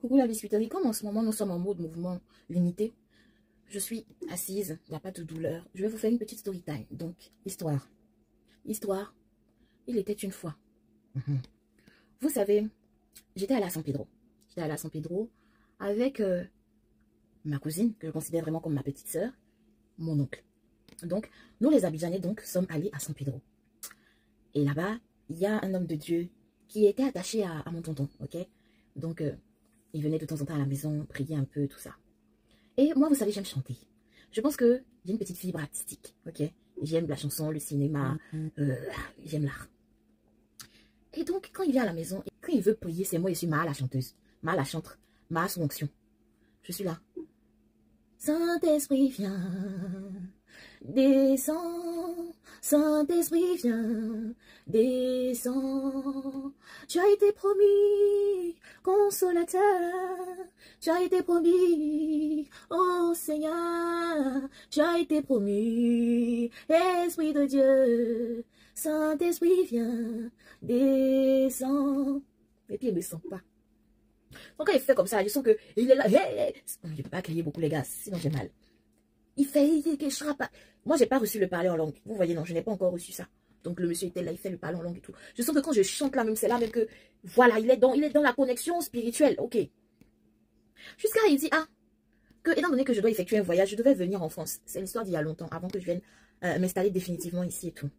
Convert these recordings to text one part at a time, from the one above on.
Coucou la biscuiterie, comme en ce moment nous sommes en mode mouvement limité, je suis assise, il n'y a pas de douleur. Je vais vous faire une petite story time. Donc, histoire. Histoire, il était une fois. Vous savez, j'étais allée à San Pedro. J'étais allée à San Pedro avec ma cousine, que je considère vraiment comme ma petite sœur, mon oncle. Donc, nous les Abidjanais, donc, sommes allés à San Pedro. Et là-bas, il y a un homme de Dieu qui était attaché à mon tonton, ok? Donc, il venait de temps en temps à la maison, prier un peu, tout ça. Et moi, vous savez, j'aime chanter. Je pense que j'ai une petite fibre artistique, ok? J'aime la chanson, le cinéma, j'aime l'art. Et donc, quand il vient à la maison, et quand il veut prier, c'est moi, je suis Maha la chanteuse, Maha la chantre, Maha sous onction. Je suis là. Saint-Esprit, viens, descends, Saint-Esprit, viens, descends. Tu as été promis, consolateur, tu as été promis, oh Seigneur, tu as été promis, Esprit de Dieu, Saint-Esprit, viens, descends. Et puis il ne descend pas. Donc quand il fait comme ça, je sens que il est là. Hey, je ne peux pas crier beaucoup les gars, sinon j'ai mal. Il fait que je serai pas. Moi j'ai pas reçu le parler en langue. Vous voyez, non, je n'ai pas encore reçu ça. Donc le monsieur était là, il fait le parler en langue et tout. Je sens que quand je chante là même, c'est là même que voilà, il est dans la connexion spirituelle. Ok. Jusqu'à il dit que étant donné que je dois effectuer un voyage, je devais venir en France. C'est l'histoire d'il y a longtemps, avant que je vienne m'installer définitivement ici et tout.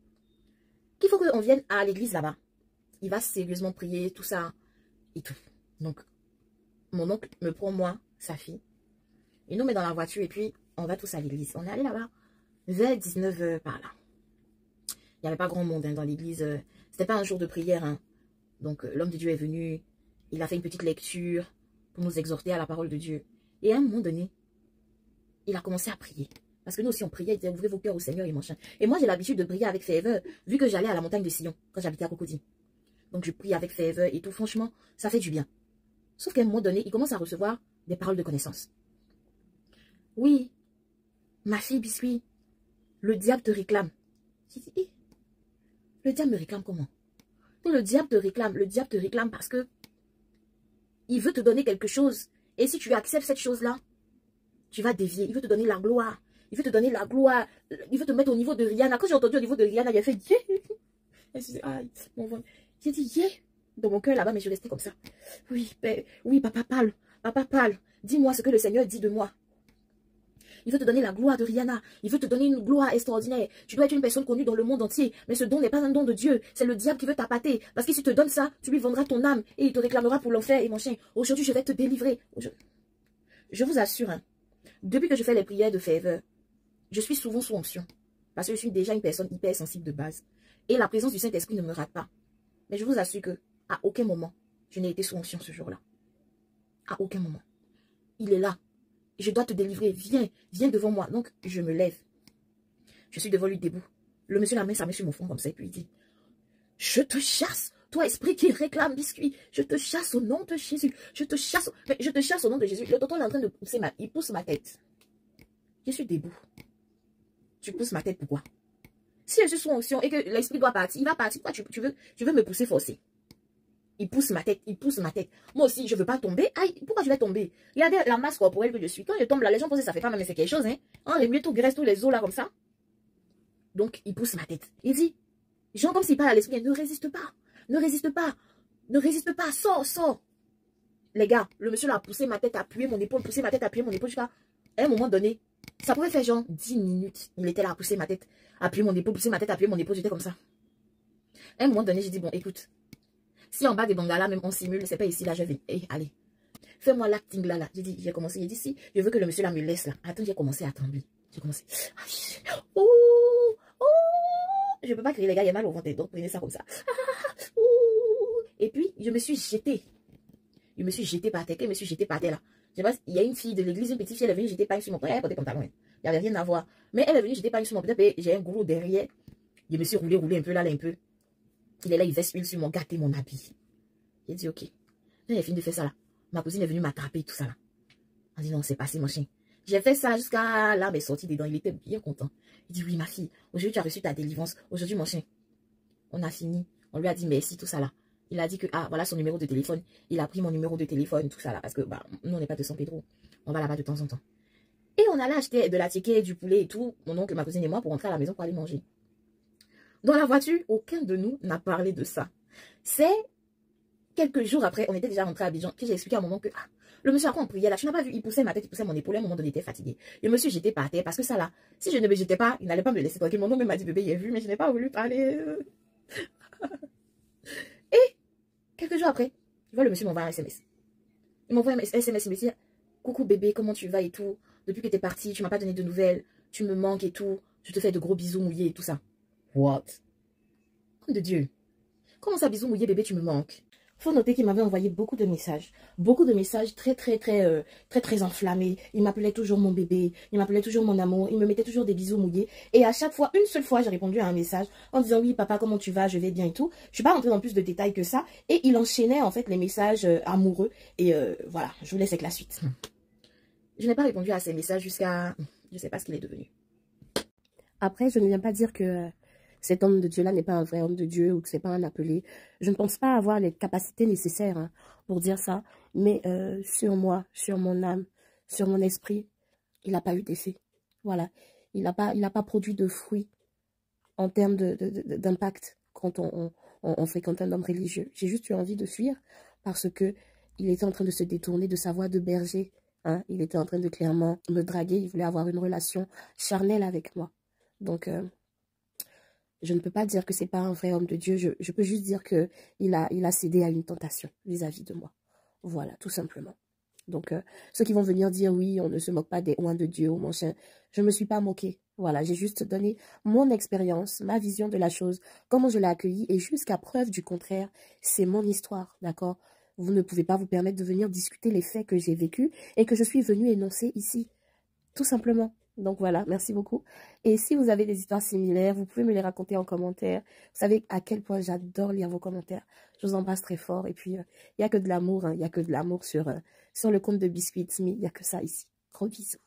Qu'il faut qu'on vienne à l'église là-bas. Il va sérieusement prier, tout ça et tout. Donc mon oncle me prend moi, sa fille. Il nous met dans la voiture et puis on va tous à l'église. On est allé là-bas vers 19 h par là. Il n'y avait pas grand monde dans l'église. C'était pas un jour de prière. Hein. Donc l'homme de Dieu est venu. Il a fait une petite lecture pour nous exhorter à la parole de Dieu. Et à un moment donné, il a commencé à prier. Parce que nous aussi on priait, il disait ouvrez vos cœurs au Seigneur et machin. Et moi j'ai l'habitude de prier avec Favor, vu que j'allais à la montagne de Sion quand j'habitais à Cocody. Donc je prie avec Favor et tout. Franchement, ça fait du bien. Sauf qu'à un moment donné, il commence à recevoir des paroles de connaissance. Oui, ma fille biscuit, le diable te réclame. J'ai dit, le diable me réclame comment? Donc le diable te réclame parce que il veut te donner quelque chose. Et si tu acceptes cette chose-là, tu vas dévier. Il veut te donner la gloire. Il veut te donner la gloire. Il veut te mettre au niveau de Rihanna. Quand j'ai entendu au niveau de Rihanna, j'ai fait j'ai dit, yeah. Dans mon cœur là-bas, mais je restais comme ça. Oui, papa parle. Papa parle. Dis-moi ce que le Seigneur dit de moi. Il veut te donner la gloire de Rihanna. Il veut te donner une gloire extraordinaire. Tu dois être une personne connue dans le monde entier. Mais ce don n'est pas un don de Dieu. C'est le diable qui veut t'appâter. Parce que si tu te donnes ça, tu lui vendras ton âme. Et il te réclamera pour l'enfer et mon chien. Aujourd'hui, je vais te délivrer. Je vous assure, hein, depuis que je fais les prières de Favor, je suis souvent sous onction. Parce que je suis déjà une personne hyper sensible de base. Et la présence du Saint-Esprit ne me rate pas. Mais je vous assure que à aucun moment, je n'ai été sous onction ce jour-là. À aucun moment. Il est là. Je dois te délivrer. Viens, viens devant moi. Donc, je me lève. Je suis devant lui debout. Le monsieur la met sa main sur mon front comme ça et puis il dit, je te chasse, toi esprit qui réclame biscuit. Je te chasse au nom de Jésus. Je te chasse, mais je te chasse au nom de Jésus. Le tonton est en train de pousser il pousse ma tête. Je suis debout. Tu pousses ma tête pourquoi? Si je suis sous onction et que l'esprit doit partir, il va partir. Pourquoi tu veux me pousser forcer? Il pousse ma tête, il pousse ma tête. Moi aussi, je ne veux pas tomber. Aïe, pourquoi je vais tomber? Regardez la masse corporelle que je suis. Quand je tombe là, les gens pensent que ça fait pas mal, mais c'est quelque chose, hein. Les mieux tout graisse, tous les os là comme ça. Donc, il pousse ma tête. Il dit, genre comme s'il parle à l'esprit, ne résiste pas, ne résiste pas, ne résiste pas, sors, sors. Les gars, le monsieur là a poussé ma tête, appuyé mon épaule, poussé ma tête, appuyé mon épaule jusqu'à un moment donné. Ça pouvait faire genre 10 minutes. Il était là à pousser ma tête, appuyer mon épaule, pousser ma tête, appuyer mon épaule, j'étais comme ça. À un moment donné, j'ai dit, bon, écoute, si en bas des bangalas, même on simule, c'est pas ici, là, je vais. Hey, allez, fais-moi l'acting là. J'ai commencé, j'ai dit, si, je veux que le monsieur là me laisse là. Attends, j'ai commencé à trembler. J'ai commencé. Oh, oh, je peux pas crier, les gars, il y a mal au ventre, donc prenez ça comme ça. Et puis, je me suis jetée. Je me suis jetée par terre. Quand je me suis jetée par terre là, je sais pas, il y a une fille de l'église, une petite fille, elle est venue jeter pain sur mon pantalon. Elle portait pantalon. Il n'y avait rien à voir. Mais elle est venue jeter pain sur mon pantalon. J'ai un goulot derrière. Je me suis roulé un peu là, un peu. Il est là, il verse huile sur mon gâté, mon habit. J'ai dit, ok. Quand j'ai fini de faire ça là, ma cousine est venue m'attraper, tout ça là. Elle dit, non, c'est passé, mon chien. J'ai fait ça jusqu'à là, mais sorti dedans. Il était bien content. Il dit, oui, ma fille, aujourd'hui tu as reçu ta délivrance. Aujourd'hui, mon chien, on a fini. On lui a dit merci, tout ça là. Il a dit que, ah, voilà son numéro de téléphone. Il a pris mon numéro de téléphone, tout ça là, parce que, bah, nous, on n'est pas de San Pedro. On va là-bas de temps en temps. Et on allait acheter de la ticket, du poulet et tout, mon oncle, ma cousine et moi, pour rentrer à la maison pour aller manger. Dans la voiture, aucun de nous n'a parlé de ça. C'est quelques jours après, on était déjà rentré à Abidjan, que j'ai expliqué à mon oncle que, ah, le monsieur après on priait là, tu n'as pas vu, il poussait ma tête, il poussait mon épaule, à un moment donné, il était fatigué. Je me suis jetée par terre parce que ça là, si je ne me jetais pas, il n'allait pas me laisser tranquille. Mon oncle m'a dit, bébé, il est vu, mais je n'ai pas voulu parler. Et quelques jours après, je vois le monsieur m'envoie un SMS. Il m'envoie un SMS, il me dit, coucou bébé, comment tu vas et tout. Depuis que tu es parti, tu m'as pas donné de nouvelles, tu me manques et tout. Je te fais de gros bisous mouillés et tout ça. What? Homme de Dieu. Comment ça, bisous mouillés, bébé, tu me manques? Faut noter qu'il m'avait envoyé beaucoup de messages très enflammés. Il m'appelait toujours mon bébé, il m'appelait toujours mon amour, il me mettait toujours des bisous mouillés. Et à chaque fois, une seule fois, j'ai répondu à un message en disant oui papa, comment tu vas, je vais bien et tout. Je suis pas rentrée dans plus de détails que ça. Et il enchaînait en fait les messages amoureux. Et voilà, je vous laisse avec la suite. Je n'ai pas répondu à ces messages jusqu'à, je sais pas ce qu'il est devenu. Après, je ne viens pas dire que cet homme de Dieu-là n'est pas un vrai homme de Dieu ou que c'est pas un appelé. Je ne pense pas avoir les capacités nécessaires hein, pour dire ça. Mais sur moi, sur mon âme, sur mon esprit, il n'a pas eu d'effet. Voilà. Il n'a pas produit de fruits en termes d'impact quand on fréquente un homme religieux. J'ai juste eu envie de fuir parce que il était en train de se détourner de sa voie de berger. Hein. Il était en train de clairement me draguer. Il voulait avoir une relation charnelle avec moi. Donc, je ne peux pas dire que c'est pas un vrai homme de Dieu. Je peux juste dire que il a cédé à une tentation vis-à-vis de moi. Voilà, tout simplement. Donc, ceux qui vont venir dire oui, on ne se moque pas des oins de Dieu ou mon chien, je ne me suis pas moquée. Voilà, j'ai juste donné mon expérience, ma vision de la chose, comment je l'ai accueillie et jusqu'à preuve du contraire, c'est mon histoire, d'accord? Vous ne pouvez pas vous permettre de venir discuter les faits que j'ai vécus et que je suis venue énoncer ici, tout simplement. Donc voilà, merci beaucoup. Et si vous avez des histoires similaires, vous pouvez me les raconter en commentaire. Vous savez à quel point j'adore lire vos commentaires. Je vous embrasse très fort. Et puis, il n'y a que de l'amour, hein. Il n'y a que de l'amour sur le compte de Biscuits Me. Il n'y a que ça ici. Gros bisous.